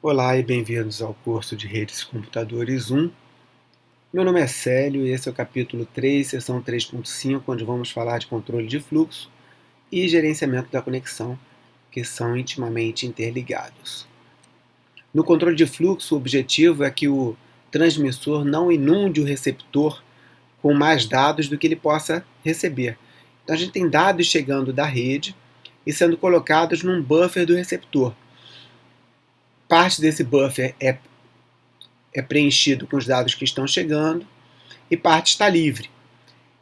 Olá e bem-vindos ao curso de Redes Computadores 1. Meu nome é Célio e esse é o capítulo 3, seção 3.5, onde vamos falar de controle de fluxo e gerenciamento da conexão, que são intimamente interligados. No controle de fluxo, o objetivo é que o transmissor não inunde o receptor com mais dados do que ele possa receber. Então a gente tem dados chegando da rede e sendo colocados num buffer do receptor. Parte desse buffer é preenchido com os dados que estão chegando e parte está livre.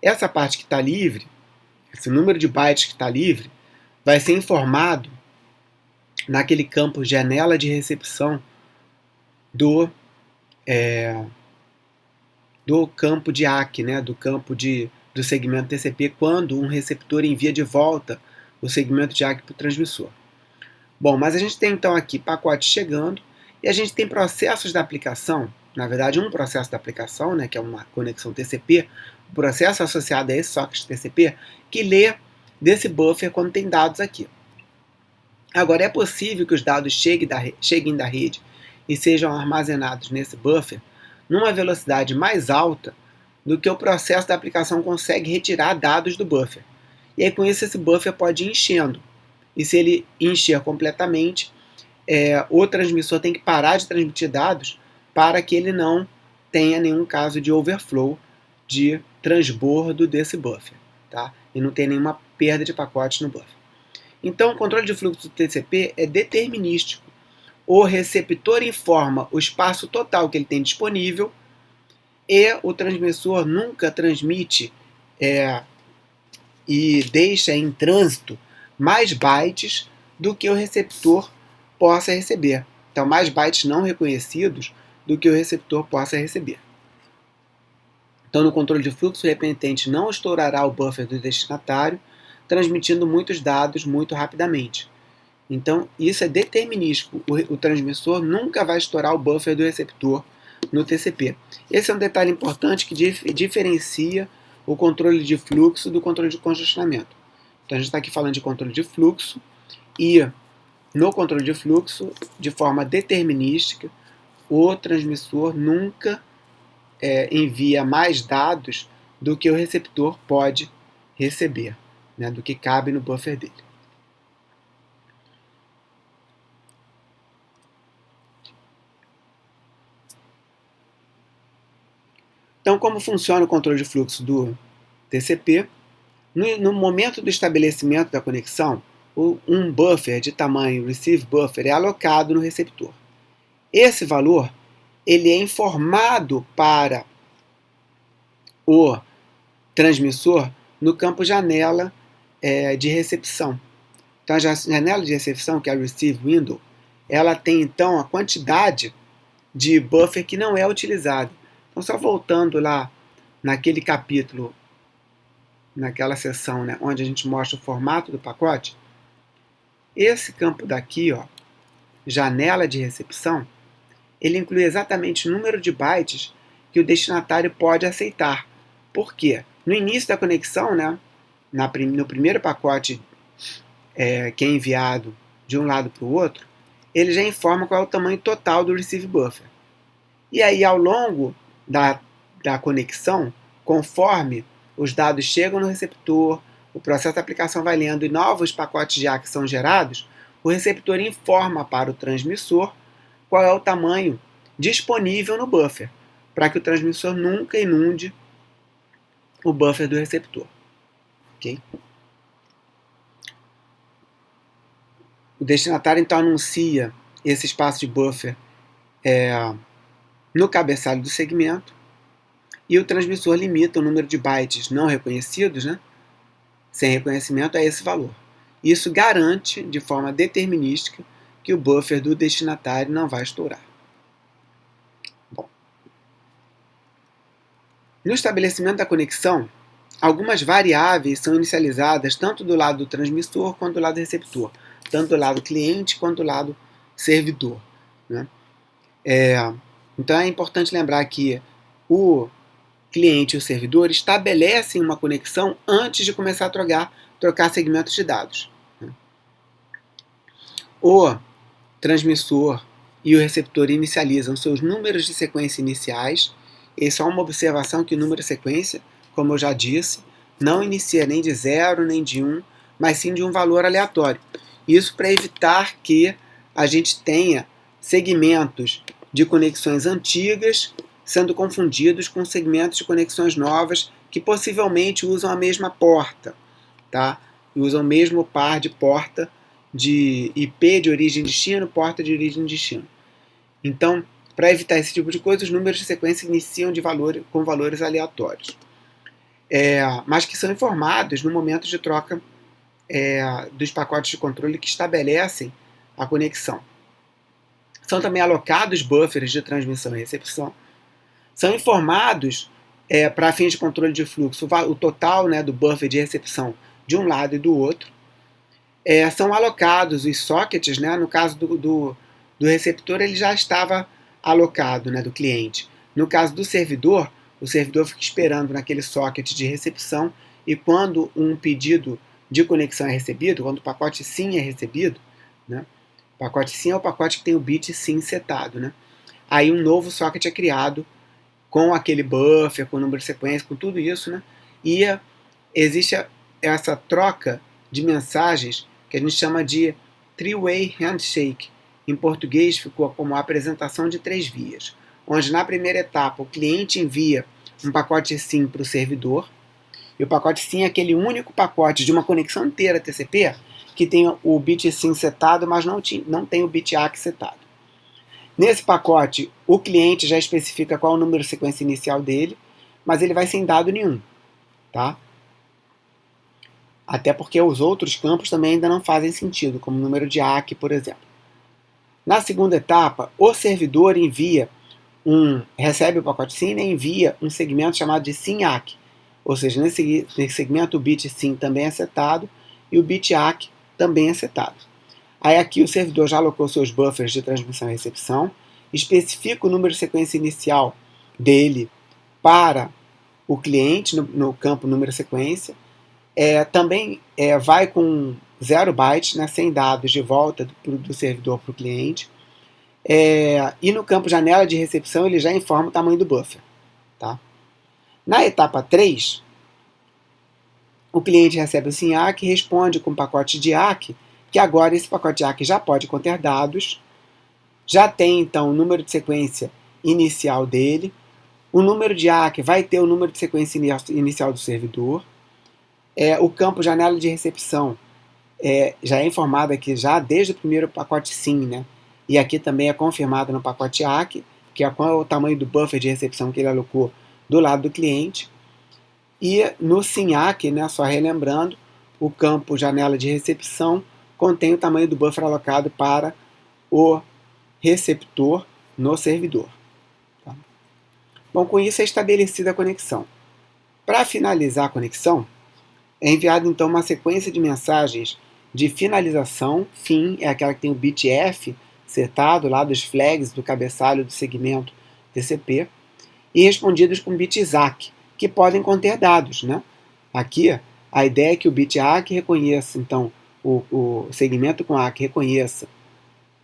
Essa parte que está livre, esse número de bytes que está livre, vai ser informado naquele campo janela de recepção do campo de ACK, né, do segmento TCP, quando um receptor envia de volta o segmento de ACK para o transmissor. Bom, mas a gente tem então aqui pacotes chegando e a gente tem processos da aplicação, na verdade um processo da aplicação, né, que é uma conexão TCP, o processo associado a esse socket TCP, que lê desse buffer quando tem dados aqui. Agora, é possível que os dados cheguem da rede e sejam armazenados nesse buffer numa velocidade mais alta do que o processo da aplicação consegue retirar dados do buffer. E aí, com isso, esse buffer pode ir enchendo. E se ele encher completamente, o transmissor tem que parar de transmitir dados para que ele não tenha nenhum caso de overflow, de transbordo desse buffer, tá? E não tenha nenhuma perda de pacotes no buffer. Então, o controle de fluxo do TCP é determinístico. O receptor informa o espaço total que ele tem disponível e o transmissor nunca transmite e deixa em trânsito mais bytes do que o receptor possa receber. Então, mais bytes não reconhecidos do que o receptor possa receber. Então, no controle de fluxo, o remetente não estourará o buffer do destinatário, transmitindo muitos dados muito rapidamente. Então, isso é determinístico. O transmissor nunca vai estourar o buffer do receptor no TCP. Esse é um detalhe importante que diferencia o controle de fluxo do controle de congestionamento. Então, a gente está aqui falando de controle de fluxo e no controle de fluxo, de forma determinística, o transmissor nunca envia mais dados do que o receptor pode receber, né, do que cabe no buffer dele. Então, como funciona o controle de fluxo do TCP? No momento do estabelecimento da conexão, um buffer de tamanho receive buffer é alocado no receptor. Esse valor ele é informado para o transmissor no campo janela de recepção. Então, a janela de recepção, que é a receive window, ela tem então a quantidade de buffer que não é utilizada. Então, só voltando lá naquele capítulo, naquela seção, né, onde a gente mostra o formato do pacote, esse campo daqui, ó, janela de recepção, ele inclui exatamente o número de bytes que o destinatário pode aceitar. Por quê? No início da conexão, né, no primeiro pacote que é enviado de um lado para o outro, ele já informa qual é o tamanho total do receive buffer. E aí, ao longo da conexão, conforme os dados chegam no receptor, o processo da aplicação vai lendo e novos pacotes de ACK são gerados, o receptor informa para o transmissor qual é o tamanho disponível no buffer, para que o transmissor nunca inunde o buffer do receptor. Okay? O destinatário então anuncia esse espaço de buffer no cabeçalho do segmento e o transmissor limita o número de bytes não reconhecidos, né, sem reconhecimento, a esse valor. Isso garante, de forma determinística, que o buffer do destinatário não vai estourar. Bom. No estabelecimento da conexão, algumas variáveis são inicializadas tanto do lado do transmissor quanto do lado do receptor, tanto do lado cliente quanto do lado servidor, né? Então é importante lembrar que o cliente e o servidor estabelecem uma conexão antes de começar a trocar segmentos de dados. O transmissor e o receptor inicializam seus números de sequência iniciais. E só uma observação que o número de sequência, como eu já disse, não inicia nem de 0 nem de 1, mas sim de um valor aleatório. Isso para evitar que a gente tenha segmentos de conexões antigas sendo confundidos com segmentos de conexões novas que possivelmente usam a mesma porta, tá? Usam o mesmo par de porta de IP de origem e destino, porta de origem e destino. Então, para evitar esse tipo de coisa, os números de sequência iniciam com valores aleatórios, mas que são informados no momento de troca dos pacotes de controle que estabelecem a conexão. São também alocados buffers de transmissão e recepção. São informados, para fins de controle de fluxo, o total, né, do buffer de recepção de um lado e do outro. São alocados os sockets, né, no caso do receptor, ele já estava alocado, né, do cliente. No caso do servidor, o servidor fica esperando naquele socket de recepção, e quando um pedido de conexão é recebido, quando o pacote SYN é recebido, né, o pacote SYN é o pacote que tem o bit SYN setado, né, aí um novo socket é criado com aquele buffer, com o número de sequência, com tudo isso, né, e existe essa troca de mensagens que a gente chama de three-way handshake. Em português ficou como a apresentação de 3 vias, onde na primeira etapa o cliente envia um pacote SYN para o servidor, e o pacote SYN é aquele único pacote de uma conexão inteira TCP que tem o bit SYN setado, mas não tem o bit ACK setado. Nesse pacote, o cliente já especifica qual é o número de sequência inicial dele, mas ele vai sem dado nenhum, tá? Até porque os outros campos também ainda não fazem sentido, como o número de ACK, por exemplo. Na segunda etapa, o servidor recebe o pacote SYN e envia um segmento chamado de SYN-ACK. Ou seja, nesse segmento o bit SYN também é setado e o bit ACK também é setado. Aí aqui o servidor já alocou seus buffers de transmissão e recepção, especifica o número de sequência inicial dele para o cliente no campo número de sequência, também vai com 0 bytes, né, sem dados de volta do servidor para o cliente, e no campo janela de recepção ele já informa o tamanho do buffer. Tá? Na etapa 3, o cliente recebe o SYN-ACK e responde com o pacote de ACK, que agora esse pacote de ACK já pode conter dados, já tem então o número de sequência inicial dele, o número de ACK vai ter o número de sequência inicial do servidor, o campo janela de recepção já é informado aqui já desde o primeiro pacote SYN, né? E aqui também é confirmado no pacote ACK, que é qual é o tamanho do buffer de recepção que ele alocou do lado do cliente. E no SYN-ACK, né, só relembrando, o campo janela de recepção contém o tamanho do buffer alocado para o receptor no servidor. Tá? Bom, com isso é estabelecida a conexão. Para finalizar a conexão, é enviada então uma sequência de mensagens de finalização. FIN é aquela que tem o bit F setado lá dos flags do cabeçalho do segmento TCP, e respondidos com bits ACK, que podem conter dados, né? Aqui a ideia é que o bit ACK reconheça, então, o segmento com ACK reconheça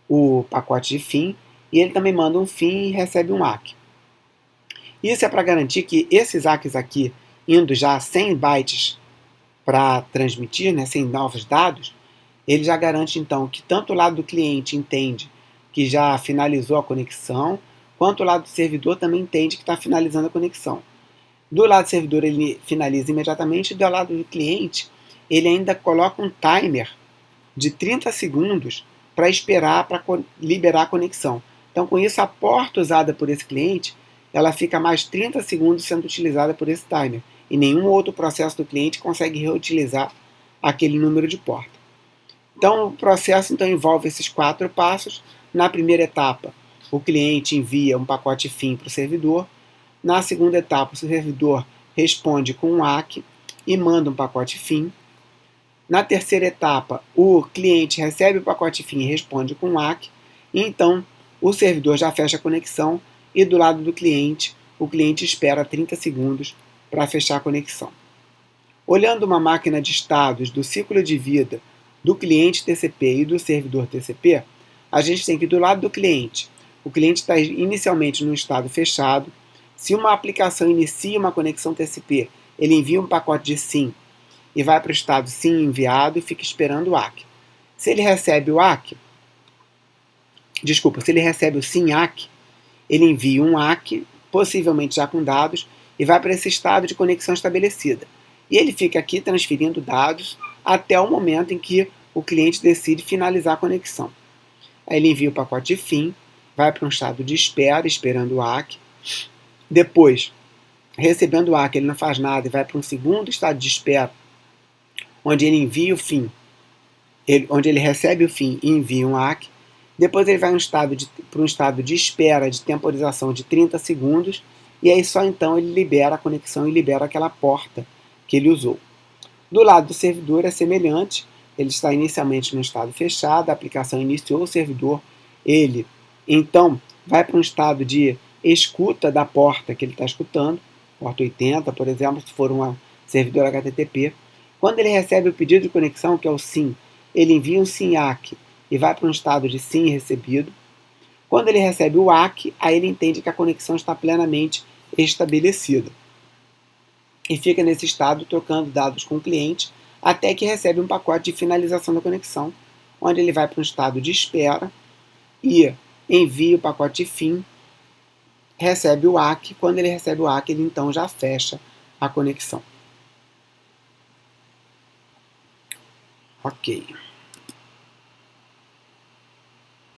o pacote de FIN, e ele também manda um FIN e recebe um ACK. Isso é para garantir que esses ACKs aqui, indo já 100 bytes para transmitir, né, 100 novos dados, ele já garante então que tanto o lado do cliente entende que já finalizou a conexão, quanto o lado do servidor também entende que está finalizando a conexão. Do lado do servidor ele finaliza imediatamente, e do lado do cliente ele ainda coloca um timer de 30 segundos para esperar para liberar a conexão. Então, com isso, a porta usada por esse cliente ela fica mais 30 segundos sendo utilizada por esse timer, e nenhum outro processo do cliente consegue reutilizar aquele número de porta. Então, o processo então, envolve esses 4 passos. Na primeira etapa, o cliente envia um pacote FIN para o servidor. Na segunda etapa, o servidor responde com um ACK e manda um pacote FIN. Na terceira etapa, o cliente recebe o pacote FIN e responde com um ACK. E então, o servidor já fecha a conexão, e do lado do cliente, o cliente espera 30 segundos para fechar a conexão. Olhando uma máquina de estados do ciclo de vida do cliente TCP e do servidor TCP, a gente tem que do lado do cliente o cliente está inicialmente no estado fechado. Se uma aplicação inicia uma conexão TCP, ele envia um pacote de SYN e vai para o estado SYN enviado e fica esperando o ACK. Se ele recebe o ACK, se ele recebe o SYN ACK, ele envia um ACK, possivelmente já com dados, e vai para esse estado de conexão estabelecida. E ele fica aqui transferindo dados até o momento em que o cliente decide finalizar a conexão. Aí ele envia o pacote de FIN, vai para um estado de espera, esperando o ACK. Depois, recebendo o ACK, ele não faz nada e vai para um segundo estado de espera, onde ele envia o FIN, onde ele recebe o FIN e envia um ACK. Depois ele vai para um estado de espera, de temporização de 30 segundos, e aí só então ele libera a conexão e libera aquela porta que ele usou. Do lado do servidor é semelhante, ele está inicialmente no estado fechado, a aplicação iniciou o servidor, ele então vai para um estado de escuta da porta que ele está escutando, porta 80, por exemplo, se for um servidor HTTP. Quando ele recebe o pedido de conexão, que é o SYN, ele envia um SYN ACK e vai para um estado de SYN recebido. Quando ele recebe o ACK, aí ele entende que a conexão está plenamente estabelecida. E fica nesse estado trocando dados com o cliente até que recebe um pacote de finalização da conexão, onde ele vai para um estado de espera e envia o pacote de FIN, recebe o ACK. Quando ele recebe o ACK, ele então já fecha a conexão. Ok.